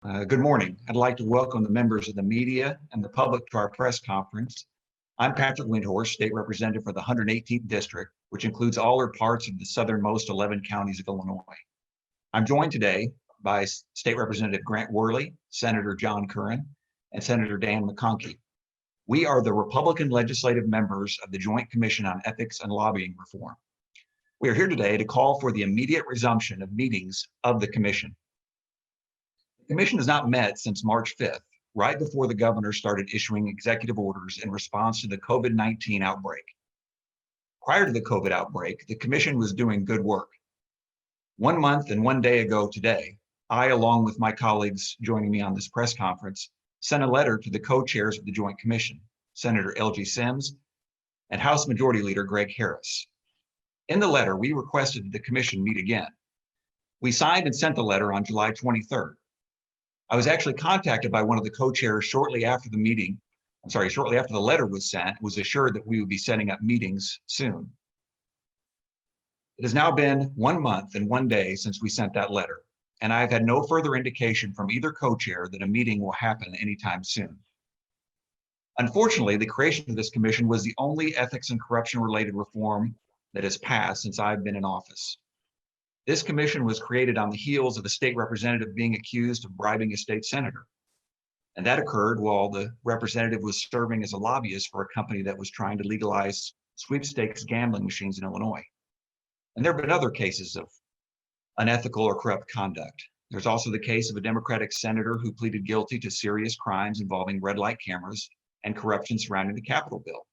Good morning. I'd like to welcome the members of the media and the public to our press conference. I'm Patrick Windhorst, State Representative for the 118th District, which includes all or parts of the southernmost 11 counties of Illinois. I'm joined today by State Representative Grant Worley, Senator John Curran, and Senator Dan McConkey. We are the Republican legislative members of the Joint Commission on Ethics and Lobbying Reform. We are here today to call for the immediate resumption of meetings of the commission. The commission has not met since March 5th, right before the governor started issuing executive orders in response to the COVID-19 outbreak. Prior to the COVID outbreak, the commission was doing good work. 1 month and 1 day ago today, I, along with my colleagues joining me on this press conference, sent a letter to the co-chairs of the Joint Commission, Senator L.G. Sims and House Majority Leader Greg Harris. In the letter, we requested that the commission meet again. We signed and sent the letter on July 23rd. I was actually contacted by one of the co-chairs shortly after the letter was sent, was assured that we would be setting up meetings soon. It has now been 1 month and 1 day since we sent that letter, and I've had no further indication from either co-chair that a meeting will happen anytime soon. Unfortunately, the creation of this commission was the only ethics and corruption-related reform that has passed since I've been in office. This commission was created on the heels of a state representative being accused of bribing a state senator. And that occurred while the representative was serving as a lobbyist for a company that was trying to legalize sweepstakes gambling machines in Illinois. And there have been other cases of unethical or corrupt conduct. There's also the case of a Democratic senator who pleaded guilty to serious crimes involving red light cameras and corruption surrounding the Capitol bill.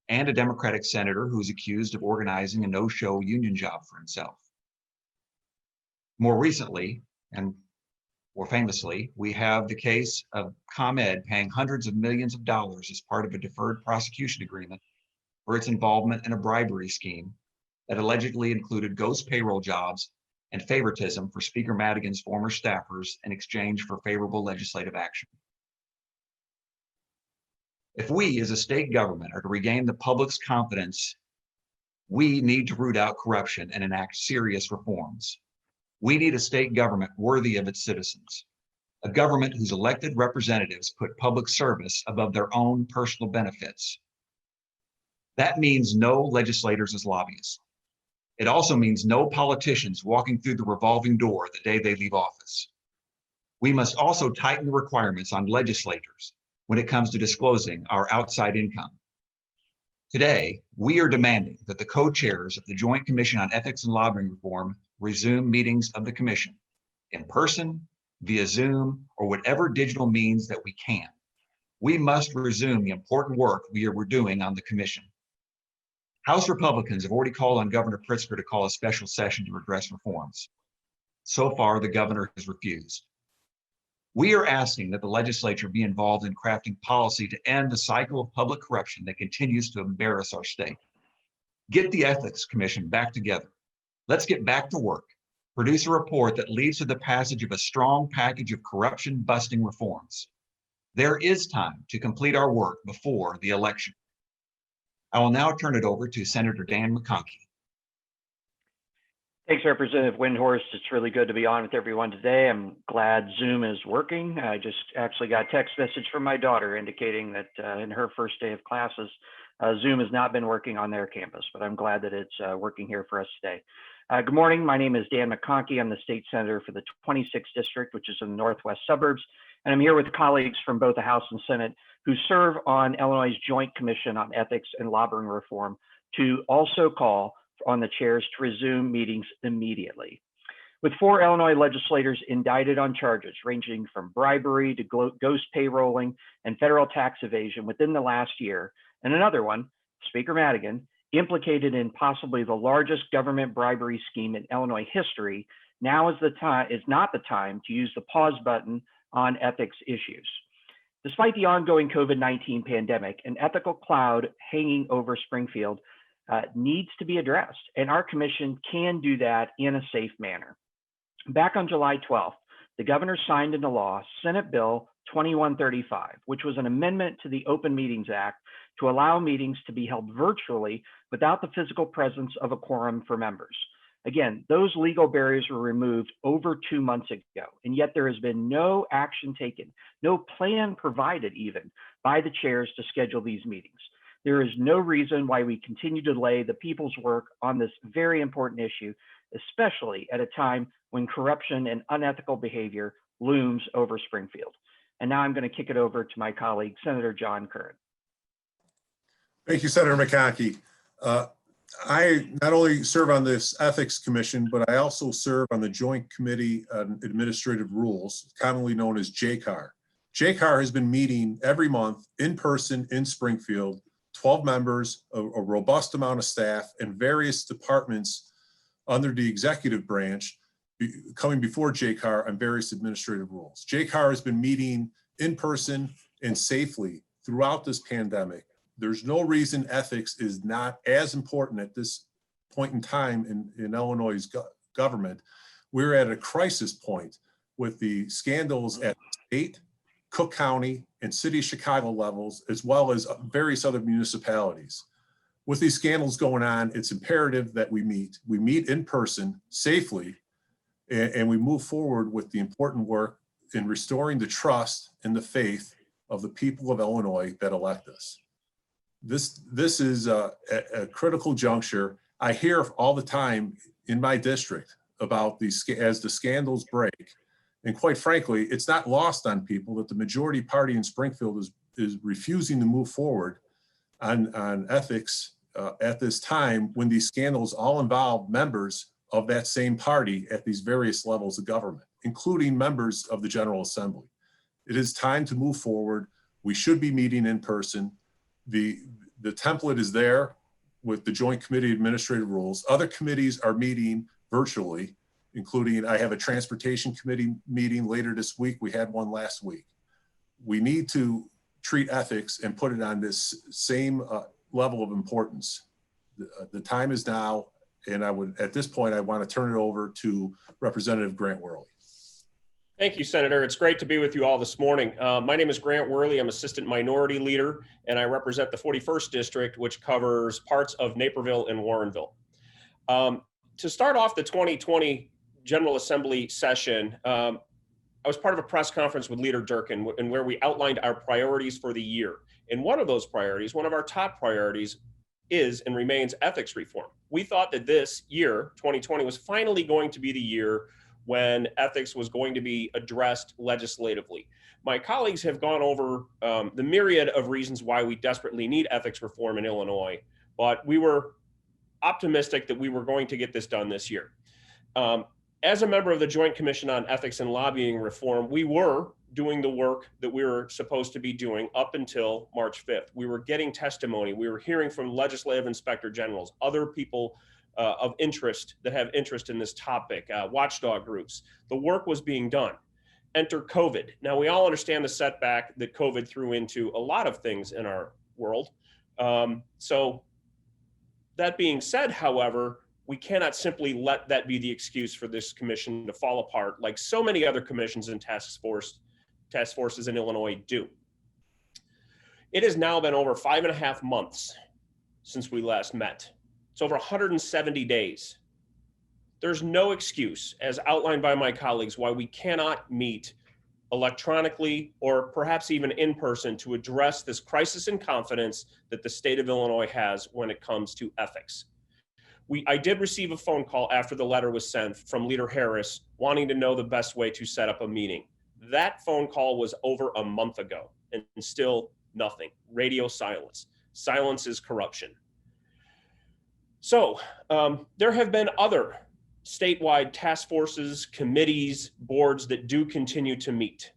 And a Democratic senator who was accused of organizing a no-show union job for himself. More recently, and more famously, we have the case of ComEd paying hundreds of millions of dollars as part of a deferred prosecution agreement for its involvement in a bribery scheme that allegedly included ghost payroll jobs and favoritism for Speaker Madigan's former staffers in exchange for favorable legislative action. If we as a state government are to regain the public's confidence, we need to root out corruption and enact serious reforms. We need a state government worthy of its citizens, a government whose elected representatives put public service above their own personal benefits. That means no legislators as lobbyists. It also means no politicians walking through the revolving door the day they leave office. We must also tighten the requirements on legislators when it comes to disclosing our outside income. Today, we are demanding that the co-chairs of the Joint Commission on Ethics and Lobbying Reform resume meetings of the commission in person, via Zoom, or whatever digital means that we can. We must resume the important work we're doing on the commission. House Republicans have already called on Governor Pritzker to call a special session to address reforms. So far, the governor has refused. We are asking that the legislature be involved in crafting policy to end the cycle of public corruption that continues to embarrass our state. Get the Ethics Commission back together. Let's get back to work. Produce a report that leads to the passage of a strong package of corruption-busting reforms. There is time to complete our work before the election. I will now turn it over to Senator Dan McConkey. Thanks, Representative Windhorst. It's really good to be on with everyone today. I'm glad Zoom is working. I just actually got a text message from my daughter indicating that in her first day of classes, Zoom has not been working on their campus, but I'm glad that it's working here for us today. Good morning. My name is Dan McConkey. I'm the state senator for the 26th district, which is in the northwest suburbs. And I'm here with colleagues from both the House and Senate who serve on Illinois' Joint Commission on Ethics and Lobbying Reform to also call on the chairs to resume meetings immediately. With 4 Illinois legislators indicted on charges ranging from bribery to ghost payrolling and federal tax evasion within the last year, and another one, Speaker Madigan, implicated in possibly the largest government bribery scheme in Illinois history, now is not the time to use the pause button on ethics issues. Despite the ongoing COVID-19 pandemic, an ethical cloud hanging over Springfield needs to be addressed, and our commission can do that in a safe manner. Back on July 12th, the governor signed into law Senate Bill 2135, which was an amendment to the Open Meetings Act to allow meetings to be held virtually without the physical presence of a quorum for members. Again, those legal barriers were removed over 2 months ago, and yet there has been no action taken, no plan provided even by the chairs to schedule these meetings. There is no reason why we continue to delay the people's work on this very important issue, especially at a time when corruption and unethical behavior looms over Springfield. And now I'm going to kick it over to my colleague, Senator John Curran. Thank you, Senator McConkey. I not only serve on this Ethics Commission, but I also serve on the Joint Committee on Administrative Rules, commonly known as JCAR. JCAR has been meeting every month in person in Springfield, 12 members, a robust amount of staff, and various departments under the executive branch coming before JCAR on various administrative rules. JCAR has been meeting in person and safely throughout this pandemic. There's no reason ethics is not as important at this point in time in Illinois' government. We're at a crisis point with the scandals at state, Cook County, and City of Chicago levels, as well as various other municipalities. With these scandals going on, it's imperative that we meet in person safely, and we move forward with the important work in restoring the trust and the faith of the people of Illinois that elect us. This is a critical juncture. I hear all the time in my district about these as the scandals break. And quite frankly, it's not lost on people that the majority party in Springfield is refusing to move forward on ethics at this time when these scandals all involve members of that same party at these various levels of government, including members of the General Assembly. It is time to move forward. We should be meeting in person. The template is there with the Joint Committee Administrative Rules. Other committees are meeting virtually, including I have a Transportation Committee meeting later this week. We had one last week. We need to treat ethics and put it on this same level of importance. The time is now, and at this point, I want to turn it over to Representative Grant Worley. Thank you, Senator. It's great to be with you all this morning. My name is Grant Worley. I'm Assistant Minority Leader, and I represent the 41st District, which covers parts of Naperville and Warrenville. To start off the 2020 General Assembly session, I was part of a press conference with Leader Durkin, and where we outlined our priorities for the year. And one of those priorities, one of our top priorities, is and remains ethics reform. We thought that this year, 2020, was finally going to be the year when ethics was going to be addressed legislatively. My colleagues have gone over the myriad of reasons why we desperately need ethics reform in Illinois, but we were optimistic that we were going to get this done this year. As a member of the Joint Commission on Ethics and Lobbying Reform, we were doing the work that we were supposed to be doing up until March 5th. We were getting testimony. We were hearing from legislative inspector generals, other people of interest that have interest in this topic, watchdog groups. The work was being done. Enter COVID. Now, we all understand the setback that COVID threw into a lot of things in our world. So that being said, however, we cannot simply let that be the excuse for this commission to fall apart like so many other commissions and task forces in Illinois do. It has now been over 5.5 months since we last met. It's over 170 days. There's no excuse, as outlined by my colleagues, why we cannot meet electronically or perhaps even in person to address this crisis in confidence that the state of Illinois has when it comes to ethics. I did receive a phone call after the letter was sent from Leader Harris wanting to know the best way to set up a meeting. That phone call was over a month ago and still nothing. Radio silence. Silence is corruption. So there have been other statewide task forces, committees, boards that do continue to meet.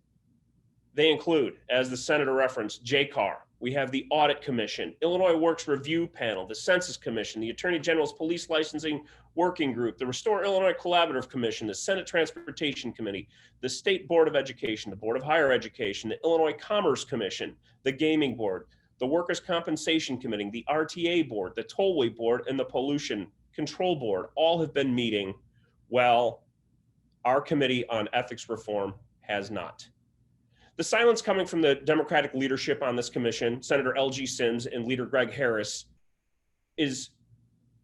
They include, as the Senator referenced, JCAR. We have the Audit Commission, Illinois Works Review Panel, the Census Commission, the Attorney General's Police Licensing Working Group, the Restore Illinois Collaborative Commission, the Senate Transportation Committee, the State Board of Education, the Board of Higher Education, the Illinois Commerce Commission, the Gaming Board, the Workers' Compensation Committee, the RTA Board, the Tollway Board, and the Pollution Control Board all have been meeting. Well, our Committee on Ethics Reform has not. The silence coming from the Democratic leadership on this commission, Senator L.G. Sims and Leader Greg Harris, is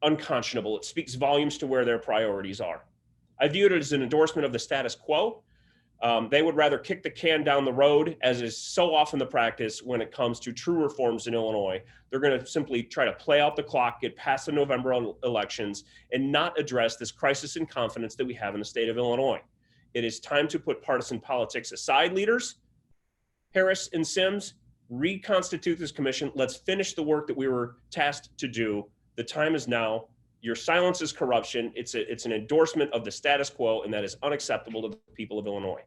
unconscionable. It speaks volumes to where their priorities are. I view it as an endorsement of the status quo. They would rather kick the can down the road, as is so often the practice when it comes to true reforms in Illinois. They're going to simply try to play out the clock, get past the November elections, and not address this crisis in confidence that we have in the state of Illinois. It is time to put partisan politics aside, leaders. Harris and Sims, reconstitute this commission. Let's finish the work that we were tasked to do. The time is now. Your silence is corruption. It's an endorsement of the status quo, and that is unacceptable to the people of Illinois.